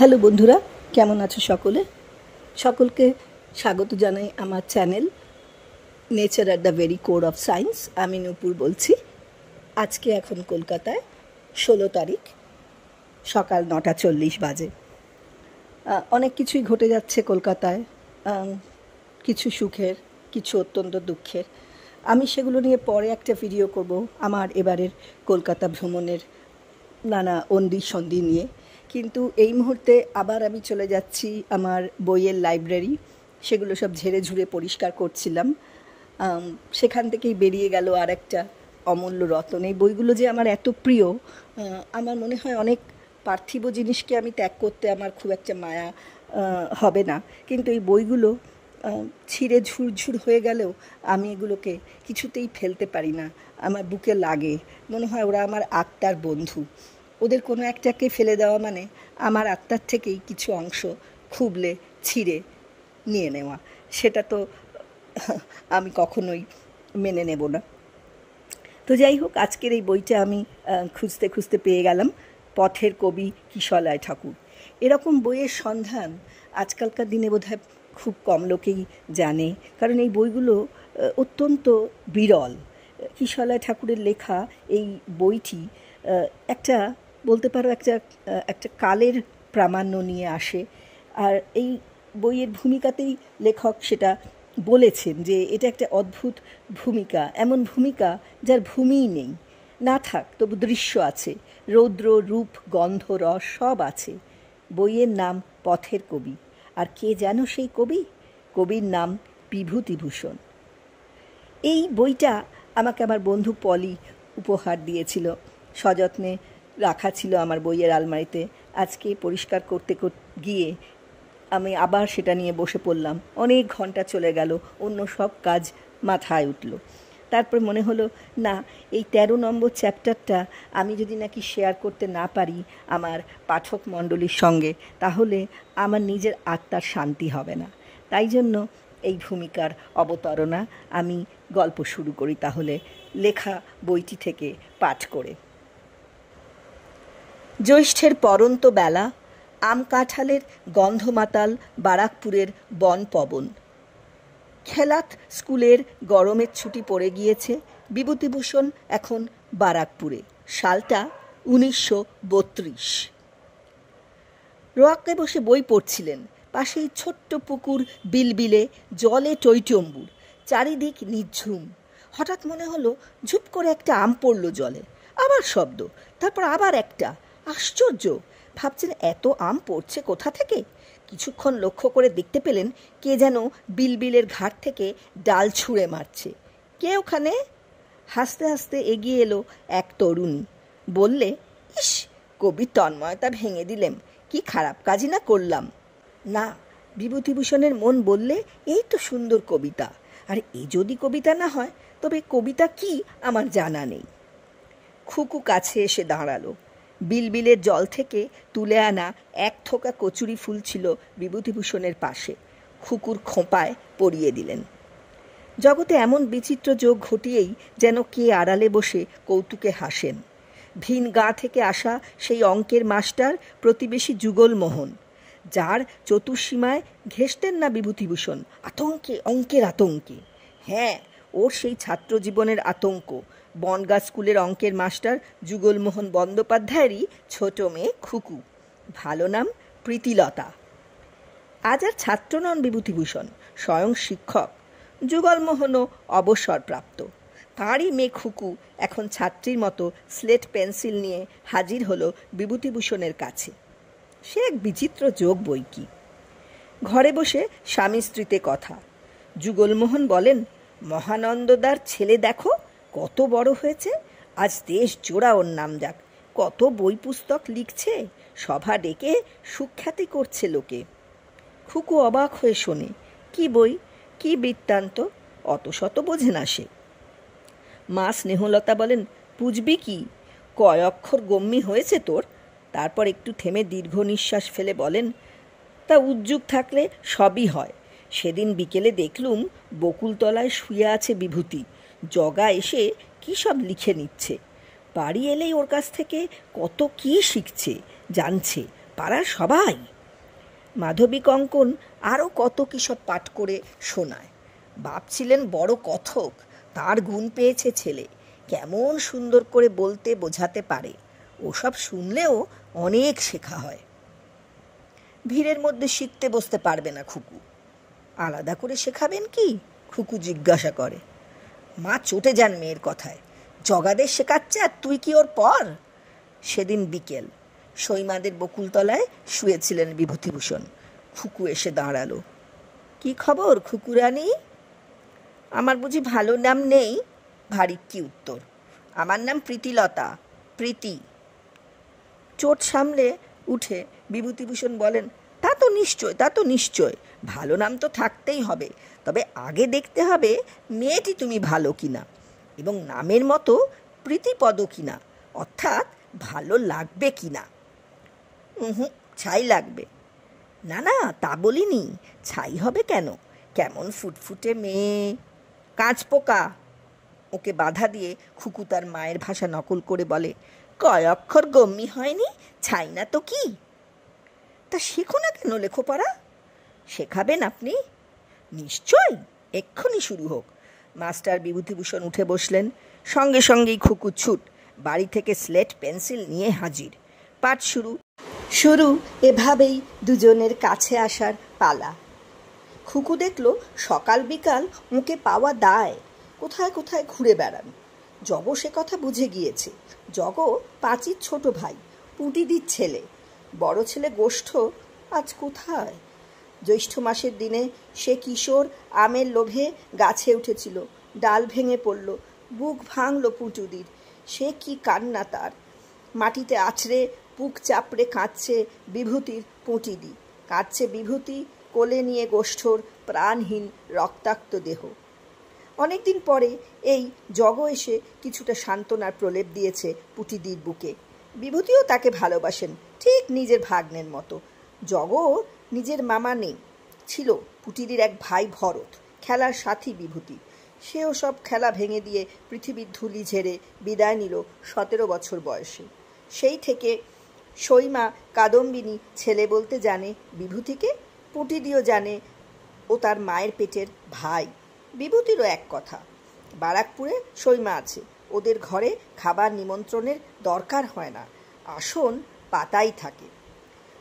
Hello বন্ধুরা, কেমন আছো সকলে? সকলকে স্বাগত জানাই আমার channel nature at the very core of science. আমি নূপুর বলছি। আজকে এখন কলকাতায় 16 তারিখ সকাল 9:40 বাজে। অনেক কিছুই ঘটে যাচ্ছে কলকাতায়, কিছু সুখের, কিছু অত্যন্ত দুঃখের। আমি সেগুলো নিয়ে পরে একটা ভিডিও করব, আমার এবারের কলকাতা ভ্রমণের নানা অন্দি সন্ধি নিয়ে। কিন্তু এই মুহূর্তে আবার আমি চলে যাচ্ছি আমার বইয়ের লাইব্রেরি। সেগুলো সব ঝেড়ে ঝুড়ে পরিষ্কার করছিলাম। সেখান থেকেই বেরিয়ে গেল আর একটা অমূল্য রত্ন। এই বইগুলো যে আমার এত প্রিয়, আমার মনে হয় অনেক পার্থিব জিনিসকে আমি ত্যাগ করতে আমার খুব একটা মায়া হবে না, কিন্তু এই বইগুলো ছিঁড়ে ঝুরঝুর হয়ে গেলেও আমি এগুলোকে কিছুতেই ফেলতে পারি না। আমার বুকে লাগে, মনে হয় ওরা আমার আত্মার বন্ধু। ওদের কোনো একটাকে ফেলে দেওয়া মানে আমার আত্মার থেকেই কিছু অংশ খুবলে ছিঁড়ে নিয়ে নেওয়া। সেটা তো আমি কখনোই মেনে নেব না। তো যাই হোক, আজকের এই বইটা আমি খুঁজতে খুঁজতে পেয়ে গেলাম, পথের কবি কিশলয় ঠাকুর। এরকম বইয়ের সন্ধান আজকালকার দিনে বোধহয় খুব কম লোকেই জানে, কারণ এই বইগুলো অত্যন্ত বিরল। কিশলয় ঠাকুরের লেখা এই বইটি একটা, বলতে পারো একটা কালের প্রামাণ্য নিয়ে আসে। আর এই বইয়ের ভূমিকাতেই লেখক সেটা বলেছেন যে এটা একটা অদ্ভুত ভূমিকা, এমন ভূমিকা যার ভূমিই নেই, না থাক তবু দৃশ্য আছে, রৌদ্র রূপ গন্ধ রস সব আছে। বইয়ের নাম পথের কবি। আর কে যেন সেই কবি? কবির নাম বিভূতিভূষণ। এই বইটা আমাকে আমার বন্ধু পলি উপহার দিয়েছিল, সযত্নে রাখা ছিল আমার বইয়ের আলমারিতে। আজকে পরিষ্কার করতে গিয়ে আমি আবার সেটা নিয়ে বসে পড়লাম। অনেক ঘন্টা চলে গেল, অন্য সব কাজ মাথায় উঠল। তারপর মনে হলো, না, এই 13 নম্বর চ্যাপ্টারটা আমি যদি নাকি শেয়ার করতে না পারি আমার পাঠক মণ্ডলীর সঙ্গে, তাহলে আমার নিজের আত্মার শান্তি হবে না। তাই জন্য এই ভূমিকার অবতারণা আমি গল্প শুরু করি তাহলে লেখা বইটি থেকে পাঠ করে। জ্যৈষ্ঠের পরন্ত বেলা, আম কাঁঠালের গন্ধমাতাল বারাকপুরের বন পবন। খেলাত স্কুলের গরমের ছুটি পড়ে গিয়েছে। বিভূতিভূষণ এখন বারাকপুরে। সালটা 1932। রোয়াকে বসে বই পড়ছিলেন। পাশেই ছোট্ট পুকুর, বিলবিলে, জলে টইটম্বুর, চারিদিক নিঝুম। হঠাৎ মনে হলো ঝুপ করে একটা আম পড়ল জলে। আবার শব্দ, তারপর আবার একটা। আশ্চর্য, ভাবছেন এত আম পড়ছে কোথা থেকে? কিছুক্ষণ লক্ষ্য করে দেখতে পেলেন কে যেন বিলবিলের ঘাট থেকে ডাল ছুঁড়ে মারছে। কে ওখানে? হাসতে হাসতে এগিয়ে এলো এক তরুণী। বললে, ইস, কবির তন্ময়তা ভেঙে দিলেম, কি খারাপ কাজই না করলাম। না, বিভূতিভূষণের মন বললে, এই তো সুন্দর কবিতা, আর এ যদি কবিতা না হয় তবে কবিতা কি আমার জানা নেই। খুকু কাছে এসে দাঁড়ালো। বিলবিলের জল থেকে তুলে আনা এক থোকা কচুরি ফুল ছিল বিভূতিভূষণের পাশে। খুকুর খোঁপায় পরিয়ে দিলেন। জগতে এমন বিচিত্র যোগ ঘটিয়েই যেন কে আড়ালে বসে কৌতুকে হাসেন। ভিন গাঁ থেকে আসা সেই অঙ্কের মাস্টার প্রতিবেশী যুগলমোহন, যার চতুর্সীমায় ঘেঁষতেন না বিভূতিভূষণ, আতঙ্কে, অঙ্কের আতঙ্কে। হ্যাঁ, ওর সেই ছাত্র জীবনের আতঙ্ক। বনগাঁ স্কুলের অঙ্কের মাস্টার যুগলমোহন বন্দ্যোপাধ্যায়েরই ছোট মেয়ে খুকু। ভালো নাম প্রীতিলতা। আজ আর ছাত্র নন বিভূতিভূষণ, স্বয়ং শিক্ষক। যুগলমোহনও অবসরপ্রাপ্ত। তাঁরই মেয়ে খুকু এখন ছাত্রীর মতো স্লেট পেন্সিল নিয়ে হাজির হলো বিভূতিভূষণের কাছে। সে এক বিচিত্র যোগ বই কি। ঘরে বসে স্বামী স্ত্রীতে কথা। যুগলমোহন বলেন, মহানন্দদার ছেলে দেখো কত বড় হয়েছে, আজ দেশ জোড়া ওর নাম যাক, কত বই পুস্তক লিখছে, সভা ডেকে সুখ্যাতি করছে লোকে। খুকু অবাক হয়ে শোনে। কি বই, কি বৃত্তান্ত, অত শত বোঝে না সে। মা স্নেহলতা বলেন, বুঝবি কি, কয় অক্ষর গম্যি হয়েছে তোর? তারপর একটু থেমে দীর্ঘ নিঃশ্বাস ফেলে বলেন, তা উদ্যোগ থাকলে সবই হয়। সেদিন বিকেলে দেখলুম বকুলতলায় শুয়ে আছে বিভূতি, জগা এসে কী সব লিখে নিচ্ছে। বাড়ি এলেই ওর কাছ থেকে কত কী শিখছে, জানছে, পাড়ার সবাই। মাধবী কঙ্কন আরও কত কী সব পাঠ করে শোনায়। বাপ ছিলেন বড় কথক, তার গুণ পেয়েছে ছেলে, কেমন সুন্দর করে বলতে বোঝাতে পারে। ওসব শুনলেও অনেক শেখা হয়। ভিড়ের মধ্যে শিখতে বসতে পারবে না খুকু। আলাদা করে শেখাবেন কি? খুকু জিজ্ঞাসা করে। মা চটে যান মেয়ের কথায়। জগাদের শেখাচ্ছে আর তুই কি ওর পর? সেদিন বিকেল, সৈমাদের বকুলতলায় শুয়েছিলেন বিভূতিভূষণ। খুকু এসে দাঁড়ালো। কি খবর খুকুরানি? আমার বুঝি ভালো নাম নেই? ভারী কি উত্তর। আমার নাম প্রীতিলতা, প্রীতি। চোট সামলে উঠে বিভূতিভূষণ বলেন, তা তো নিশ্চয় ভালো নাম তো থাকতেই হবে, তবে আগে দেখতে হবে মেয়েটি তুমি ভালো কিনা, এবং নামের মতো প্রীতিপদ কিনা, অর্থাৎ ভালো লাগবে কিনা। ছাই লাগবে। না না, তা বলিনি। ছাই হবে কেন? কেমন ফুটফুটে মেয়ে, কাঁচপোকা। ওকে বাধা দিয়ে খুকু তার মায়ের ভাষা নকল করে বলে, কয় অক্ষর গম্যি হয়নি, ছাই না তো কি? তা শেখো না কেন লেখোপড়া? শেখাবেন আপনি? নিশ্চয়, এক্ষুনি শুরু হোক। মাস্টার বিভূতিভূষণ উঠে বসলেন। সঙ্গে সঙ্গেই খুকু ছুট, বাড়ি থেকে স্লেট পেন্সিল নিয়ে হাজির। পাঠ শুরু। এভাবেই দুজনের কাছে আসার পালা। খুকু দেখল সকাল বিকাল ওকে পাওয়া দায়। কোথায় কোথায় ঘুরে বেড়ান। জগ সে কথা বুঝে গিয়েছে। জগ পাঁচির ছোট ভাই, পুটিদির ছেলে। বড় ছেলে গোষ্ঠ আজ কোথায়? জ্যৈষ্ঠ মাসের দিনে সে কিশোর আমের লোভে গাছে উঠেছিল, ডাল ভেঙে পড়ল, বুক ভাঙল পুটুদির। সে কি কান্না তার! মাটিতে আছড়ে বুক চাপড়ে কাঁদছে বিভূতির পুঁটিদি, কাঁদছে বিভূতি, কোলে নিয়ে গোষ্ঠর প্রাণহীন রক্তাক্ত দেহ। অনেকদিন পরে এই জগ এসে কিছুটা সান্ত্বনার প্রলেপ দিয়েছে পুটিদির বুকে। বিভূতিও তাকে ভালোবাসেন, ঠিক নিজের ভাগ্নের মতো। জগও নিজের মামা নেই, ছিল পুটিদির এক ভাই ভরত, খেলার সাথী বিভূতি। সেও সব খেলা ভেঙে দিয়ে পৃথিবীর ধুলি ঝেড়ে বিদায় নিল 17 বছর বয়সে। সেই থেকে সৈমা কাদম্বিনী ছেলে বলতে জানে বিভূতিকে, পুটিদিও জানে ও তার মায়ের পেটের ভাই। বিভূতিরও এক কথা, বারাকপুরে সৈমা আছে, ওদের ঘরে খাবার নিমন্ত্রণের দরকার হয় না, আসন পাতাই থাকে।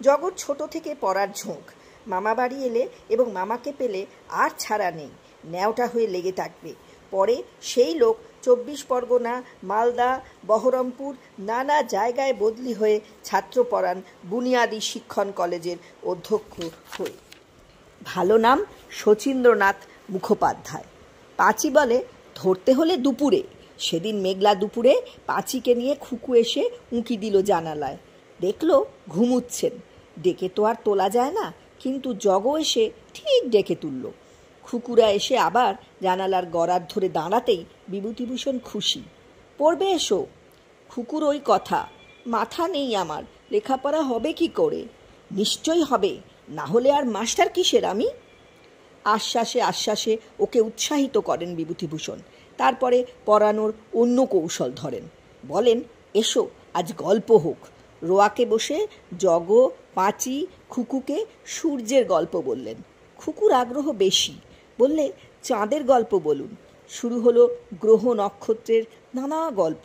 জগৎ ছোট থেকে পড়ার ঝোঁক, মামা বাড়ি এলে এবং মামাকে পেলে আর ছাড়া নেই, ন্যাওটা হয়ে লেগে থাকবে। পরে সেই লোক 24 পরগনা, মালদা, বহরমপুর নানা জায়গায় বদলি হয়ে ছাত্র পড়ান বুনিয়াদী শিক্ষণ কলেজের অধ্যক্ষ হয়ে। ভালো নাম শচীন্দ্রনাথ মুখোপাধ্যায়। পাঁচি বলে, ধরতে হলে দুপুরে। সেদিন মেঘলা দুপুরে পাঁচিকে নিয়ে খুকু এসে উঁকি দিল জানালায়। দেখল ঘুমুচ্ছেন। ডেকে তো আর তোলা যায় না, কিন্তু জগ এসে ঠিক ডেকে তুলল। খুকুরা এসে আবার জানালার গড়ার ধরে দাঁড়াতেই বিভূতিভূষণ খুশি। পড়বে এসো। খুকুর ওই কথা, মাথা নেই আমার, লেখাপড়া হবে কি করে? নিশ্চয়ই হবে, না হলে আর মাস্টার কিসের আমি? আশ্বাসে আশ্বাসে ওকে উৎসাহিত করেন বিভূতিভূষণ। তারপরে পড়ানোর অন্য কৌশল ধরেন। বলেন, এসো আজ গল্প হোক। রোয়াকে বসে জগ, পাঁচি, খুকুকে সূর্যের গল্প বললেন। খুকুর আগ্রহ বেশি, বললে, চাঁদের গল্প বলুন। শুরু হলো গ্রহ নক্ষত্রের নানা গল্প।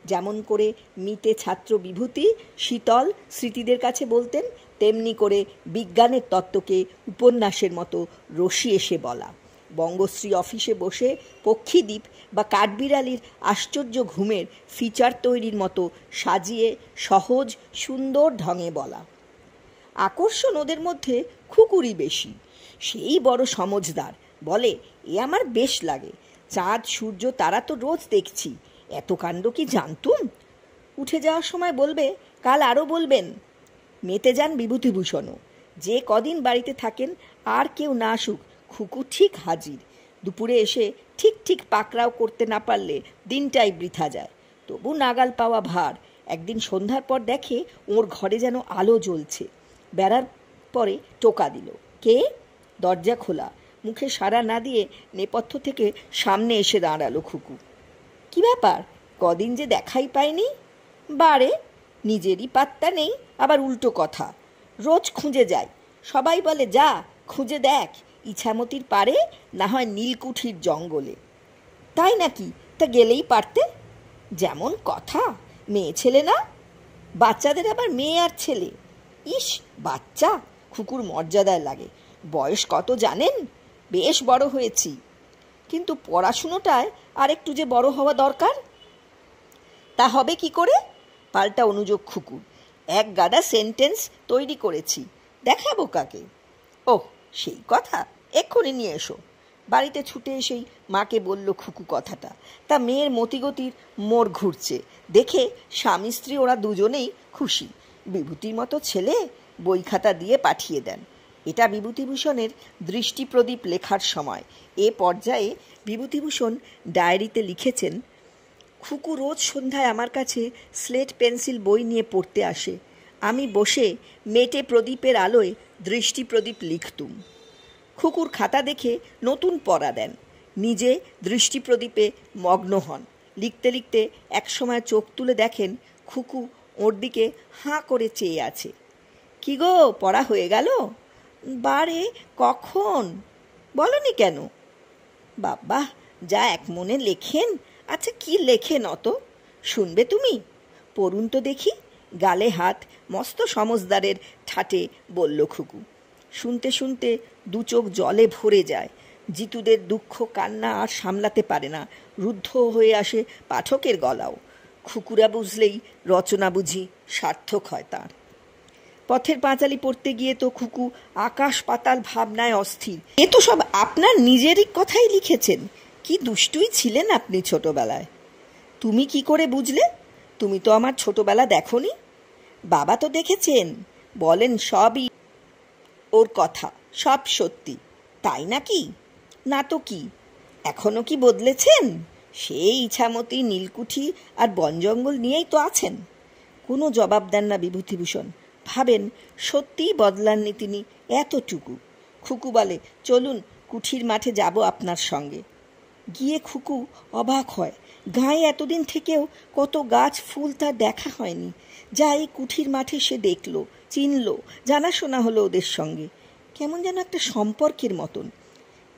যেমন করে মিতে ছাত্র বিভূতি শীতল স্মৃতিদের কাছে বলতেন, তেমনি করে বিজ্ঞানের তত্ত্বকে উপন্যাসের মতো রসি এসে বলা। বঙ্গশ্রী অফিসে বসে পক্ষীদ্বীপ বা কাঠবিড়ালির আশ্চর্য ঘুমের ফিচার তৈরির মতো সাজিয়ে সহজ সুন্দর ঢঙে বলা। আকর্ষণ ওদের মধ্যে খুকুরই বেশি। সেই বড় সমঝদার, বলে, এ আমার বেশ লাগে। চাঁদ সূর্য তারা তো রোজ দেখছি, এত কাণ্ড কি জানতুম? উঠে যাওয়ার সময় বলবে, কাল আরও বলবেন। মেতে যান বিভূতিভূষণও। যে কদিন বাড়িতে থাকেন আর কেউ না আসুক, খুকু ঠিক হাজির। দুপুরে এসে ঠিক ঠিক পাকড়াও করতে না পারলে দিনটাই বৃথা যায়। তবু নাগাল পাওয়া ভার। একদিন সন্ধ্যার পর দেখে ওর ঘরে যেন আলো জ্বলছে। বেড়ার পরে টোকা দিল। কে? দরজা খোলা। মুখে সাড়া না দিয়ে নেপথ্য থেকে সামনে এসে দাঁড়ালো খুকু। কি ব্যাপার, কদিন যে দেখাই পাইনি? বারে, নিজেরই পাত্তা নেই, আবার উল্টো কথা। রোজ খুঁজে যাই, সবাই বলে যা খুঁজে দেখ, ইছামতির পারে না হয় নীলকুঠির জঙ্গলে। তাই নাকি? তা গেলেই পারতে। যেমন কথা, মেয়ে ছেলে না? বাচ্চাদের আবার মেয়ে আর ছেলে। ইস, বাচ্চা খুকুর মর্যাদায় লাগে। বয়স কত জানেন? বেশ বড় হয়েছি, কিন্তু পড়াশুনোটায় আর একটু যে বড় হওয়া দরকার। তা হবে কি করে? পাল্টা অনুযোগ খুকুর। এক গাদা সেন্টেন্স তৈরি করেছি, দেখাবো কাকে? ওহ, সেই কথা, এক্ষুনি নিয়ে এসো। বাড়িতে ছুটে এসেই মাকে বলল খুকু কথাটা। তা মেয়ের মতিগতির মোড় ঘুরছে দেখে স্বামী স্ত্রী ওরা দুজনেই খুশি। বিভূতির মতো ছেলে বই খাতা দিয়ে পাঠিয়ে দেন। এটা বিভূতিভূষণের দৃষ্টিপ্রদীপ লেখার সময়। এ পর্যায়ে বিভূতিভূষণ ডায়েরিতে লিখেছেন, খুকু রোজ সন্ধ্যায় আমার কাছে স্লেট পেন্সিল বই নিয়ে পড়তে আসে। আমি বসে মেটে প্রদীপের আলোয় দৃষ্টিপ্রদীপ লিখতুম। খুকুর খাতা দেখে নতুন পড়া দেন, নিজে দৃষ্টিপ্রদীপে মগ্ন হন। লিখতে লিখতে একসময় চোখ তুলে দেখেন খুকু ওর দিকে হাঁ করে চেয়ে আছে। কি গো, পড়া হয়ে গেল? বারে, কখন? বলনি কেন? বাবা, যা এক মনে লেখেন। আচ্ছা, কি লেখেন অত? শুনবে তুমি? পড়ুন তো দেখি। গালে হাত মস্ত সমজদারের ঠাটে বলল খুকু। শুনতে শুনতে দু চোখ জলে ভরে যায়। জিতুদের দুঃখ কান্না আর সামলাতে পারে না, রুদ্ধ হয়ে আসে পাঠকের গলাও। খুকুরা বুঝলেই রচনা বুঝি সার্থক হয় তার। পথের পাঁচালি পড়তে গিয়ে তো খুকু আকাশ পাতাল ভাবনায় অস্থির। এ তো সব আপনার নিজেরই কথাই লিখেছেন। কি দুষ্টুই ছিলেন আপনি ছোটবেলায়। তুমি কি করে বুঝলে? তুমি তো আমার ছোটবেলা দেখোনি। বাবা তো দেখেছেন, বলেন সবই ওর কথা, সব সত্যি। তাই নাকি? না তো কি, এখনো কি বদলেছেন? সেই ইছামতি, নীলকুঠি আর বনজঙ্গল নিয়েই তো আছেন। কোনো জবাব দেন না বিভূতিভূষণ। ভাবেন সত্যিই বদলাননি তিনি এতটুকু। খুকু বলে, চলুন কুঠির মাঠে যাব আপনার সঙ্গে। গিয়ে খুকু অবাক হয়। গাঁয়ে এতদিন থেকেও কত গাছ ফুল তার দেখা হয়নি, যা এই কুঠির মাঠে সে দেখল, চিনল, জানাশোনা হলো ওদের সঙ্গে। কেমন যেন একটা সম্পর্কের মতন।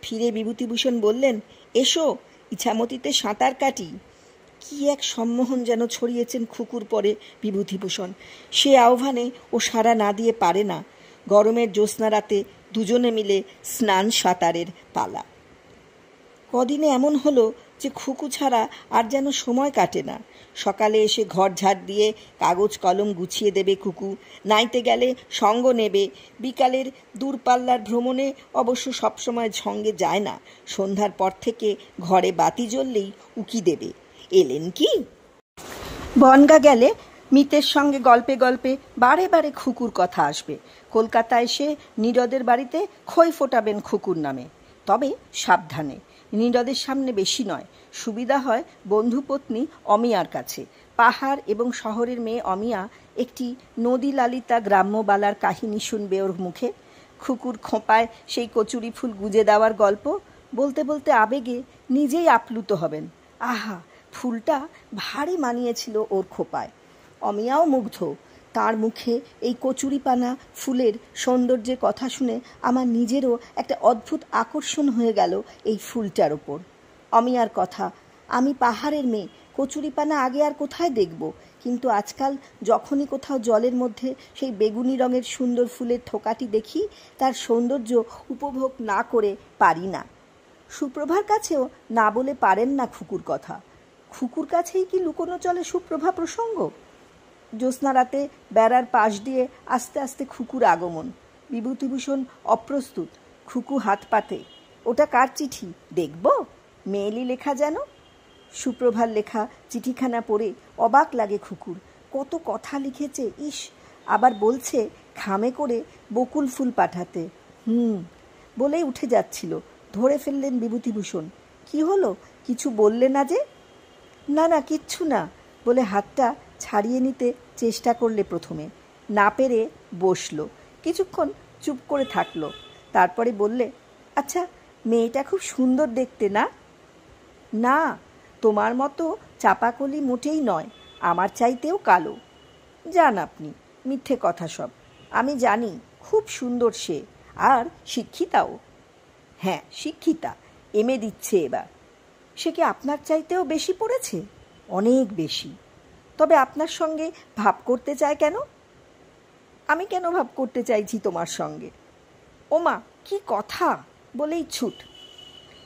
ফিরে বিভূতিভূষণ বললেন, এসো ইছামতিতে সাঁতার কাটি। কি এক সম্মোহন যেন ছড়িয়েছেন খুকুর পরে বিভূতিভূষণ। সে আহ্বানে ও সাড়া না দিয়ে পারে না। গরমের জ্যোৎস্না রাতে দুজনে মিলে স্নান সাঁতারের পালা। কদিনে এমন হলো যে খুকু ছাড়া আর যেন সময় কাটে না। সকালে এসে ঘর ঝাড় দিয়ে কাগজ কলম গুছিয়ে দেবে খুকু, নাইতে গেলে সঙ্গ নেবে। বিকালের দূরপাল্লার ভ্রমণে অবশ্য সবসময় সঙ্গে যায় না। সন্ধ্যার পর থেকে ঘরে বাতি জ্বললেই উকি দেবে, এলেন কি? বনগা গেলে মিতের সঙ্গে গল্পে গল্পে বারে বারে খুকুর কথা আসবে। কলকাতায় এসে নীরদের বাড়িতে খই ফোটাবেন খুকুর নামে, তবে সাবধানে। নীরদের সামনে বেশি নয়, সুবিধা হয় বন্ধুপত্নী অমিয়ার কাছে। পাহাড় এবং শহরের মেয়ে অমিয়া একটি নদী লালিতা গ্রাম্যবালার কাহিনী শুনবে ওর মুখে। খুকুর খোঁপায় সেই কচুরি ফুল গুজে দেওয়ার গল্প বলতে বলতে আবেগে নিজেই আপ্লুত হবেন। আহা, ফুলটা ভারী মানিয়েছিল ওর খোঁপায়। অমিয়াও মুগ্ধ। তার মুখে এই কচুরিপানা ফুলের সৌন্দর্যের কথা শুনে আমার নিজেরও একটা অদ্ভুত আকর্ষণ হয়ে গেল এই ফুলটার ওপর। অমিয়ার কথা, আমি পাহাড়ের মেয়ে, কচুরিপানা আগে আর কোথায় দেখব, কিন্তু আজকাল যখনই কোথাও জলের মধ্যে সেই বেগুনি রঙের সুন্দর ফুলের থোকাটি দেখি, তার সৌন্দর্য উপভোগ না করে পারি না। সুপ্রভার কাছেও না বলে পারেন না খুকুর কথা। খুকুর কাছেই কি লুকোনো চলে সুপ্রভা প্রসঙ্গ? জ্যোৎস্না রাতে বেড়ার পাশ দিয়ে আস্তে আস্তে খুকুর আগমন। বিভূতিভূষণ অপ্রস্তুত। খুকু হাত পাতে। ওটা কার চিঠি দেখব? মেয়েলি লেখা যেন। সুপ্রভার লেখা চিঠিখানা পড়ে অবাক লাগে খুকুর। কত কথা লিখেছে, ইস! আবার বলছে খামে করে বকুল ফুল পাঠাতে। বলেই উঠে যাচ্ছিল, ধরে ফেললেন বিভূতিভূষণ। কি হলো, কিছু বললে না যে? না না, কিচ্ছু না বলে হাতটা ছাড়িয়ে নিতে চেষ্টা করলে প্রথমে, না পেরে বসলো। কিছুক্ষণ চুপ করে থাকলো, তারপরে বললে, আচ্ছা, মেয়েটা খুব সুন্দর দেখতে না? না, তোমার মতো চাপাকলি মোটেই নয়, আমার চাইতেও কালো। যান আপনি, মিথ্যে কথা সব। আমি জানি খুব সুন্দর সে, আর শিক্ষিতাও। হ্যাঁ, শিক্ষিতা, এমএ দিচ্ছে এবার। সে কি আপনার চাইতেও বেশি পড়েছে? অনেক বেশি। তবে আপনার সঙ্গে ভাব করতে চায় কেন? আমি কেন ভাব করতে চাইছি তোমার সঙ্গে? ওমা, কি কথা বলেই ছুট।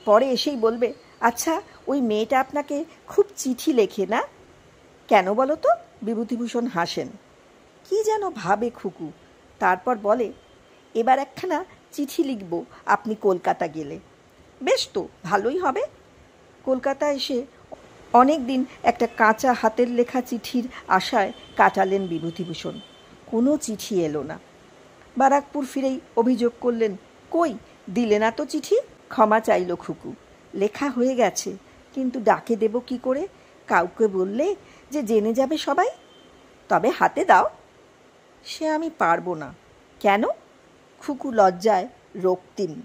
পরে এসেই বলবে, আচ্ছা, ওই মেয়েটা আপনাকে খুব চিঠি লেখে না? কেন বলো তো? বিভূতিভূষণ হাসেন। কি যেন ভাবে খুকু, তারপর বলে, এবার একখানা চিঠি লিখব আপনি কলকাতা গেলে। বেশ তো, ভালোই হবে। কলকাতা এসে অনেক দিন একটা কাঁচা হাতের লেখা চিঠির আশায় কাটালেন বিভূতিভূষণ। কোনো চিঠি এলো না। বারাকপুর ফিরেই অভিযোগ করলেন, কই, দিলে না তো চিঠি? ক্ষমা চাইল খুকু। লেখা হয়ে গেছে, কিন্তু ডাকে দেব কি করে? কাউকে বললে যে জেনে যাবে সবাই। তবে হাতে দাও। সে আমি পারবো না। কেন? খুকু লজ্জায় রক্তিম।